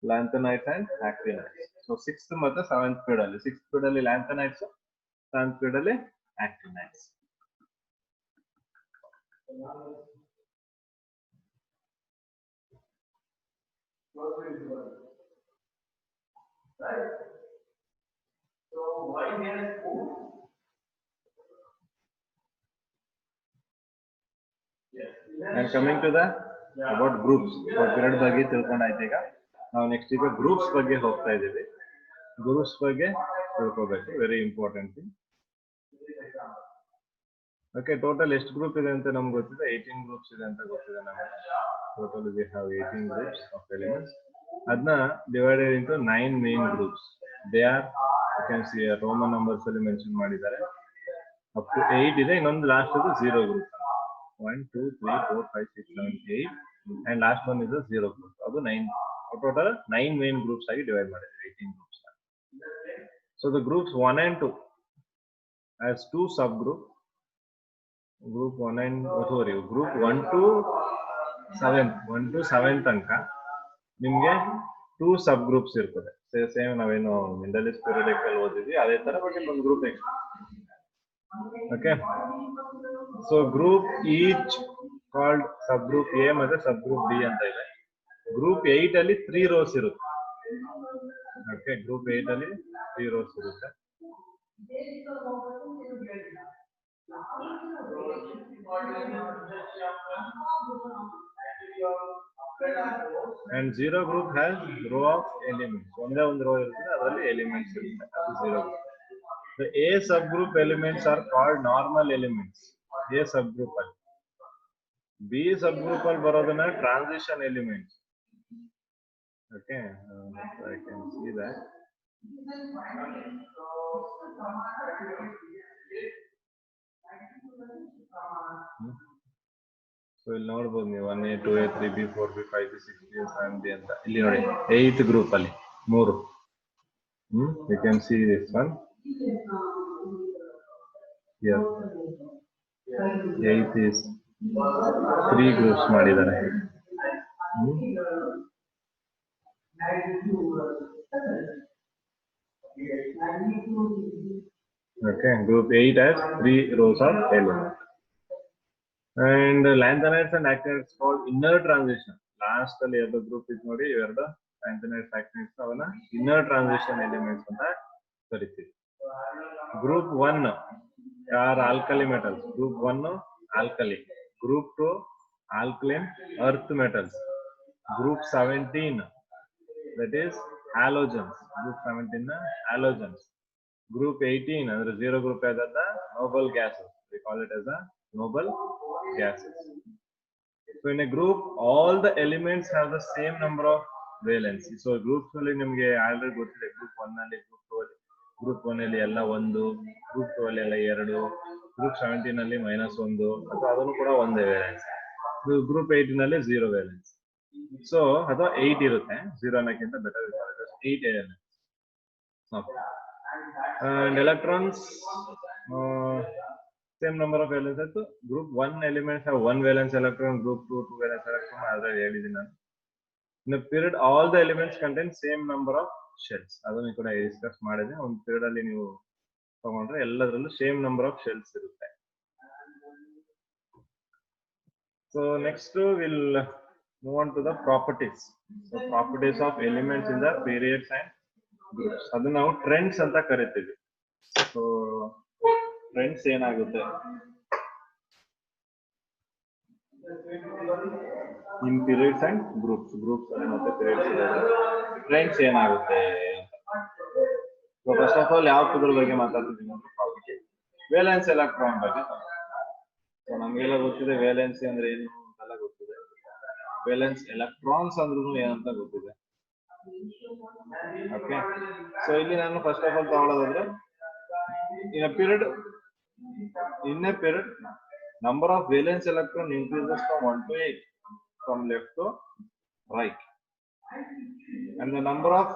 Lanthanides and ಆಕ್ಟಿನೈಟ್ಸ್. ಸೊ 6th ಮತ್ತೆ 7th period ಅಲ್ಲಿ, 6th period ಅಲ್ಲಿ ಲ್ಯಾಂಥನೈಟ್ಸ್, 7th period ಅಲ್ಲಿ actinides. And coming to the about groups, period ಬಗ್ಗೆ ತಿಳ್ಕೊಂಡಾಯ್ತು. ಈಗ ನಾವು ನೆಕ್ಸ್ಟ್ ಈಗ ಗ್ರೂಪ್ಸ್ ಬಗ್ಗೆ ಹೋಗ್ತಾ ಇದ್ದೀವಿ. ಗ್ರೂಪ್ಸ್ ಬಗ್ಗೆ ತಿಳ್ಕೋಬೇಕು, very important thing. Okay, total ಎಷ್ಟು ಗ್ರೂಪ್ ಇದೆ ಅಂತ ನಮ್ಗೆ ಗೊತ್ತಿದೆ, 18 ಗ್ರೂಪ್ಸ್ ಇದೆ ಅಂತ ಗೊತ್ತಿದೆ ನಮಗೆ. Total we have 18 groups of elements. ಅದನ್ನ divided into 9 main groups. They are, you can see roman numbers ಅಲ್ಲಿ ಮೆನ್ಷನ್ ಮಾಡಿದ್ದಾರೆ. ಅಪ್ ಟು 8 ಇದೆ, ಇನ್ನೊಂದು ಲಾಸ್ಟ್ ಅದು 0 group. 1 2 3 4 5 6 7 8 and last one is 0 group. ಅದು 9. ಟೋಟಲ್ 9 ಮೇನ್ ಗ್ರೂಪ್ಸ್ ಆಗಿ ಡಿವೈಡ್ ಮಾಡಿದ್ದಾರೆ 18 groups. So the groups 1 and 2 as 2 subgroup. Group 1 and group 1 to 7 ತನಕ ನಿಮ್ಗೆ 2 ಸಬ್ ಗ್ರೂಪ್ಸ್ ಇರ್ತದೆ. ಸೇಮ್ ನಾವೇನು ಮಿಂಡಲಿಸ್ ಪೀರಿಯಡಿಕ್ ಅಲ್ಲಿ ಓದಿದ್ವಿ ಅದೇ ತರ, ಬಟ್ ಇಲ್ಲಿ ಒಂದು group extra. Okay, so group each called sub group A ಮತ್ತೆ ಸಬ್ ಗ್ರೂಪ್ ಬಿ ಅಂತ ಇದೆ. ಗ್ರೂಪ್ 8 ಅಲ್ಲಿ 3 ರೋಸ್ ಇರುತ್ತೆ. ಓಕೆ, ಗ್ರೂಪ್ 8 ಅಲ್ಲಿ 3 ರೋಸ್ ಇರುತ್ತೆ. And 0 group has row of elements. ಒಂದೇ ಒಂದು ರೋ ಇರುತ್ತೆ, ಅದರಲ್ಲಿ ಎಲಿಮೆಂಟ್ಸ್ ಇರುತ್ತೆ, ಅದು 0 group. The A subgroup elements are called normal elements. A subgroup ಅಲ್ಲಿ. B subgroup ಅಲ್ಲಿ ಬರೋದನ್ನ transition elements. Okay, I can see that. So ಇಲ್ಲಿ ನೋಡ್ಬೋದು ನೀವು 1A 2A 3B 4B 5B 6B 7B ಅಂತ. ಇಲ್ಲಿ ನೋಡಿ 8th ಗ್ರೂಪ್ ಅಲ್ಲಿ 3. You can see this one here. 8th is 3 groups ಮಾಡಿದ್ದಾರೆ. Okay, group 8 has 3 rows of elements. And lanthanides and actinides called inner transition. Last ಅಲ್ಲಿ ಎರಡು group ಇತ್ತು ನೋಡಿ, ಇವೆರಡು lanthanides actinides ಅವನ್ನ inner transition elements ಅಂತ ಕರಿತೀವಿ. Group 1 are alkali metals. Group 1 alkali. Group 2 alkaline earth metals. Group 17 that is halogens. Group 17 halogens. Group 18 ಅಂದ್ರೆ 0 group ಆದ noble gases. We call it as a noble gases. So in a group all the elements have the same number of valency. So groups ಅಲ್ಲಿ ನಿಮಗೆ already ಗೊತ್ತಿದೆ. Group 1 ಅಲ್ಲಿ group 2 ಅಲ್ಲಿ group 1 ಅಲ್ಲಿ ಎಲ್ಲ 1, group 2 ಅಲ್ಲಿ ಎಲ್ಲ 2, ಗ್ರೂಪ್ 17 ಅಲ್ಲಿ -1 ಅಥವಾ ಅದನ್ನು ಕೂಡ ಒಂದೇ ವೇಲೆನ್ಸ್. ಗ್ರೂಪ್ 18 ಅಲ್ಲಿ 0 ವೇಲೆನ್ಸ್. ಸೊ ಅಥವಾ 8 ಇರುತ್ತೆ. 0 ಅನ್ನಕ್ಕಿಂತ better 8 valence. Okay. And electrons same number of valence ಆಯ್ತು. Group 1 elements have 1 valence electron, group 2 2 valence electron. Already ಹೇಳಿದ್ದೀನಿ ನಾನು. In a period all the elements contain same number of shells. ಅದನ್ನು ಕೂಡ discuss ಮಾಡಿದೆ. ಒಂದು ಪೀರಿಯಡ್ ಅಲ್ಲಿ ನೀವು ತಗೊಂಡ್ರೆ ಎಲ್ಲದರಲ್ಲೂ ಸೇಮ್ ನಂಬರ್ ಆಫ್ ಶೆಲ್ಸ್ ಇರುತ್ತೆ. So next will move on to the properties. So properties of elements in the periods and groups. ಅದನ್ನ ನಾವು ಟ್ರೆಂಡ್ಸ್ ಅಂತ ಕರಿತೀವಿ. ಸೊ ಟ್ರೆಂಡ್ಸ್ ಏನಾಗುತ್ತೆ in periods and groups. Groups ಅಲ್ಲಿ ಮತ್ತೆ ಪೀರಿಯಡ್ಸ್ ಟ್ರೆಂಡ್ಸ್ ಏನಾಗುತ್ತೆ ಅಂತ. ಸೊ ಫಸ್ಟ್ ಆಫ್ ಆಲ್ ಯಾವ ಬಗ್ಗೆ ಮಾತಾಡ್ತಿದ್ದೀನಿ ಅಂದ್ರೆ ಪ್ರಾಪರ್ಟಿ. ವೇಲೆನ್ಸ್ ಎಲೆಕ್ಟ್ರಾನ್ ಬಗ್ಗೆ. ಸೊ ನಮಗೆಲ್ಲ ಗೊತ್ತಿದೆ ವೇಲೆನ್ಸಿ ಅಂದ್ರೆ ಏನು ಅಂತೆಲ್ಲ ಗೊತ್ತಿದೆ. ವೇಲೆನ್ಸ್ ಎಲೆಕ್ಟ್ರಾನ್ಸ್ ಅಂದ್ರೂ ಏನಂತ ಗೊತ್ತಿದೆ. ಓಕೆ. ಸೊ ಇಲ್ಲಿ ನಾನು ಫಸ್ಟ್ ಆಫ್ ಆಲ್ ತಗೊಳ್ಳೋದಾದ್ರೆ in a period number of valence electron increases from 1 to 8 from left to right, and the number of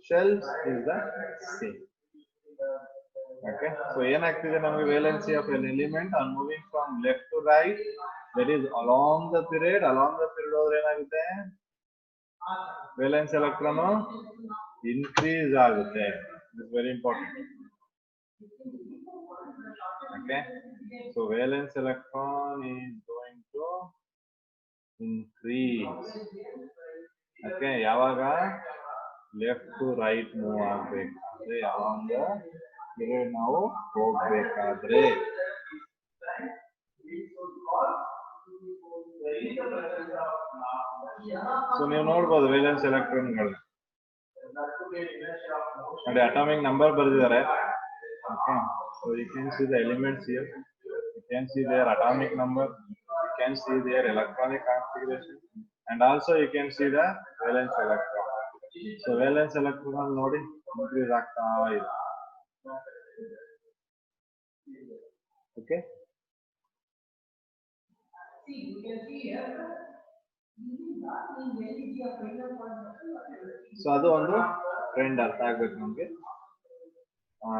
shells is the same. Okay, so ಏನಾಗ್ತಿದೆ ನಮಗೆ valency of an element are moving from left to right, that is along the period ಹೋದ್ರೆ ಏನಾಗುತ್ತೆ valence electron increase ಆಗುತ್ತೆ. This is very important. Okay, so valence electron is going to increase. Okay, ಯಾವಾಗ left to right move ಆಗ್ಬೇಕಾದ್ರೆ, ಯಾವಾಗ period ನಾವು ಹೋಗ್ಬೇಕಾದ್ರೆ. So ನೀವು ನೋಡ್ಬೋದು ವೇಲೆನ್ಸ್ ಎಲೆಕ್ಟ್ರಾನ್ಗಳು ನೋಡಿ ಅಟಾಮಿಕ್ ನಂಬರ್ ಬರೆದಿದ್ದಾರೆ. Okay, so you can see the elements here. You can see their atomic number. You can see their electronic configuration, and also you can see the valence electron. So valence electron nodi increase ಆಗ್ತಾ ಇದೆ. Okay. So ಅದು ಒಂದು trend ಅರ್ಥ ಆಗ್ಬೇಕು ನಮ್ಗೆ.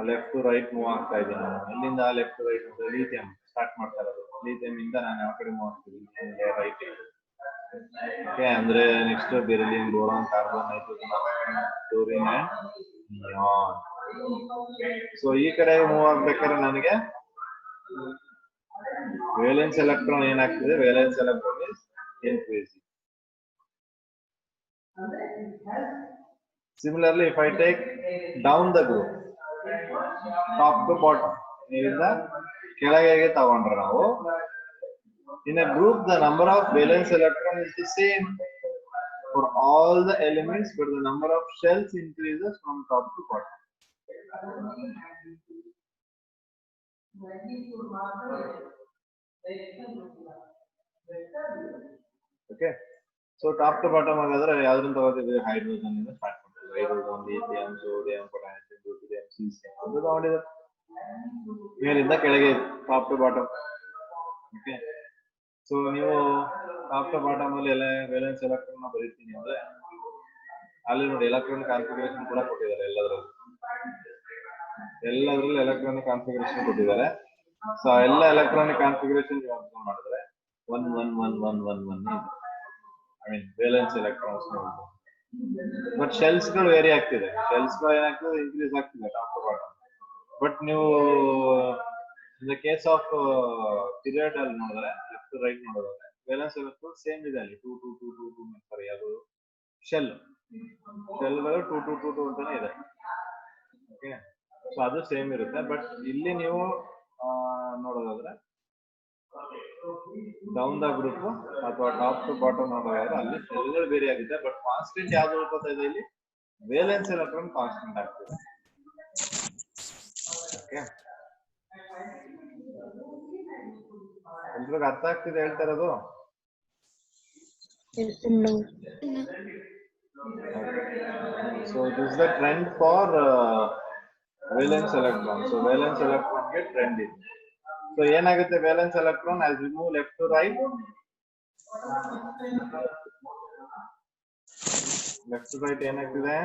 Left to right move ಆಗ್ತಾ ಇದ್ದೀನಿ ನಾನು. ಎಲ್ಲಿಂದ ಲೆಫ್ಟ್ ಟು ರೈಟ್ ಅಂದ್ರೆ ಲಿಥಿಯಂ ಸ್ಟಾರ್ಟ್ ಮಾಡ್ತಾ ಇರೋದು. ಲಿಥಿಯಂ ಇಂದ ನಾನು ಯಾವ ಕಡೆ ಮೂವ್ ಆಗ್ತಿದ್ದೀನಿ ರೈಟ್. ಓಕೆ, ಅಂದ್ರೆ next beryllium, boron, carbon, nitrogen, fluorine and neon. So ಈ ಕಡೆ ಮೂವ್ ಆಗ್ಬೇಕಾದ್ರೆ ನನಗೆ ವೇಲೆನ್ಸ್ ಎಲೆಕ್ಟ್ರಾನ್ ಏನಾಗ್ತಿದೆ, valence electron is increasing. Similarly, if I take down the group, top to bottom, ಇಲ್ಲಿಂದ ಕೆಳಗೆ ತಗೊಂಡ್ರೆ ನಾವು in a group the number of valence electron is the same for all the elements, but the number of shells increases from top to bottom. Okay, so top to bottom ಹಾಗಾದ್ರೆ ಯಾವ್ದನ್ನ ತಗೋತೀವಿ, hydrogen ಇಂದ start ಮಾಡ್ತೀವಿ. Hydrogen, lithium, sodium, potassium, lutetium, caesium ಅದು ತಗೊಂಡಿದ್ದಾರೆ ಮೇಲಿಂದ ಕೆಳಗೆ top to bottom. Okay, so ನೀವು ಟಾಪ್ ಟು ಬಾಟಮ್ ಅಲ್ಲಿ ಎಲ್ಲ ವೇಲೆನ್ಸ್ ಎಲೆಕ್ಟ್ರಾನ್ ಬರೀತೀನಿ ಅಂದ್ರೆ ಅಲ್ಲಿ ನೋಡಿ ಎಲೆಕ್ಟ್ರಾನಿಕ್ ಕಾನ್ಫಿಗರೇಷನ್ ಕೂಡ ಕೊಟ್ಟಿದ್ದಾರೆ. ಎಲ್ಲದರಲ್ಲೂ ಎಲೆಕ್ಟ್ರಾನಿಕ್ ಕಾನ್ಫಿಗರೇಷನ್ ಕೊಟ್ಟಿದ್ದಾರೆ. ಸೊ ಎಲ್ಲ ಎಲೆಕ್ಟ್ರಾನಿಕ್ ಕಾನ್ಫಿಗರೇಷನ್ ಅಬ್ಸರ್ವ್ ಮಾಡಿದ್ರೆ 1 1 1 1 1 1 ಇದೆ. I mean valence electrons. But shells ಗಳು ವೇರಿ ಆಗ್ತಿದೆ. ಶೆಲ್ಸ್ ಗಳು ಏನಾಗ್ತದೆ, ಇನ್ಕ್ರೀಸ್ ಆಗ್ತಿದೆ ಟಾಪ್ ಟು ಬಾಟಮ್. ಬಟ್ ನೀವು ಇನ್ ದ ಕೇಸ್ ಆಫ್ ಪೀರಿಯಡ್ ಅಲ್ಲಿ ನೋಡಿದ್ರೆ ಲೆಫ್ಟ್ ಟು ರೈಟ್ ನೋಡಿದ್ರೆ ವೇಲೆನ್ಸ್ ಎಲೆಕ್ಟ್ರಾನ್ ಸೇಮ್ ಇದೆ ಅಲ್ಲಿ 2 2 2 2 2 ಸರಿ. ಅದು ಶೆಲ್ಗಳು 2 2 2 2 ಅಂತಾನೆ ಇದೆ. ಓಕೆ, ಸೊ ಅದು ಸೇಮ್ ಇರುತ್ತೆ. ಬಟ್ ಇಲ್ಲಿ ನೀವು ನೋಡೋದಾದ್ರೆ ಡೌನ್ ದ ಗ್ರೂಪ್ ಅಥವಾ ಟಾಪ್ ಟು ಬಾಟಮ್ ನೋಡೋದಾದ್ರೆ ಅಲ್ಲಿ ಎಲ್ಲರೂ ಬೇರೆ ಆಗಿದೆ. ಬಟ್ ಕಾನ್ಸ್ಟೆಂಟ್ ಯಾವ್ದು ಉಳ್ಕೋತಾ ಇದೆ ಇಲ್ಲಿ? ವೇಲೆನ್ಸ್ ಎಲೆಕ್ಟ್ರಾನ್ ಕಾನ್ಸ್ಟೆಂಟ್ ಆಗ್ತದೆ. ಓಕೆ, ಎಲ್ರಿಗೂ ಅರ್ಥ ಆಗ್ತಿದೆ ಹೇಳ್ತಾ ಇರೋದು? So this is the trend for valence electron. So valence electron get trend ಇದೆ. So ಏನಾಗುತ್ತೆ valence electron as we move left to right, ಏನಾಗ್ತಿದೆ?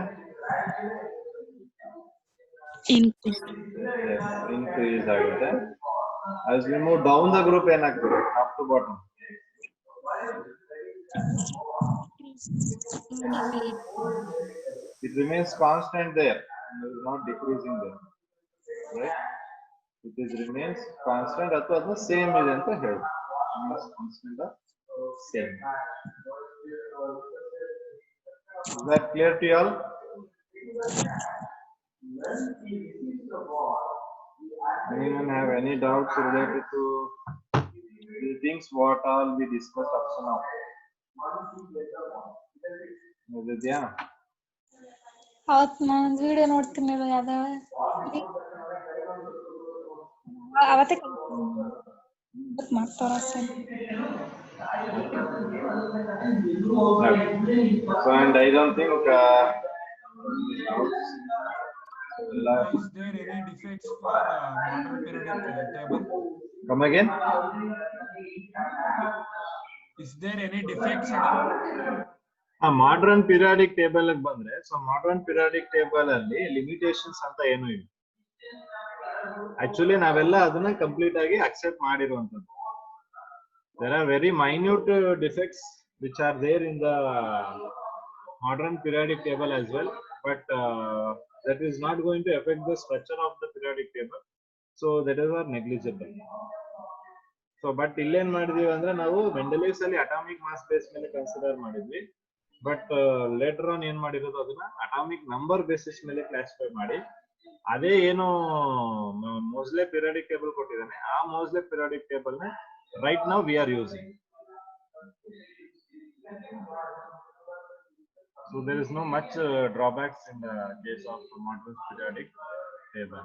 ಇನ್ಕ್ರೀಸ್ ಆಗುತ್ತೆ. As we move down the group ಏನಾಗ್ತದೆ? Top to bottom it remains constant there, it is not decreasing there, right? It is remains constant ಅಥವಾ ಅದು same ಇದೆ ಅಂತ ಹೇಳಿ. Constant same. Is that clear to you all? Anyone have any doubts related to the things what all we discussed up to now? ಇದೆಯಾ? ಅವತ್ತು ನಾನು video ನೋಡ್ತೀನಿ ಯಾವ್ದಾವ ಅವತ್ತೇ ಮಾಡ್ತಾರ sir. So and I don't think Is there any defects for modern periodic table? come again? Is there any defects at all? Modern periodic table ಬಂದ್ರೆ, so modern periodic table ಅಲ್ಲಿ limitations ಅಂತ ಏನು ಇಲ್ಲ. Actually ನಾವೆಲ್ಲ ಅದನ್ನ complete ಆಗಿ accept ಮಾಡಿರುವಂತದ್ದು. There are very minute defects which are there in the modern periodic table as well, but that is not going to affect the structure of the periodic table, so that is are negligible. So but illen madidvi andre ನಾವು ಮೆಂಡಲೀವ್ಸ್ ಅಲ್ಲಿ atomic mass base ಮೇಲೆ consider ಮಾಡಿದ್ವಿ. But later on ಏನ್ ಮಾಡಿರೋದು ಅದನ್ನ atomic number basis ಮೇಲೆ classify ಮಾಡಿ, ಅದೇ ಏನು ಮೋಸ್ಲೆ ಪಿರಿಯಾಡಿಕ್ ಟೇಬಲ್ ಕೊಟ್ಟಿದ್ದಾನೆ ಆ ಮೋಸ್ಲೆ ಪಿರಿಯಾಡಿಕ್ ಟೇಬಲ್ ನ right now we are using. So there is no much drawbacks in the case of modern periodic table.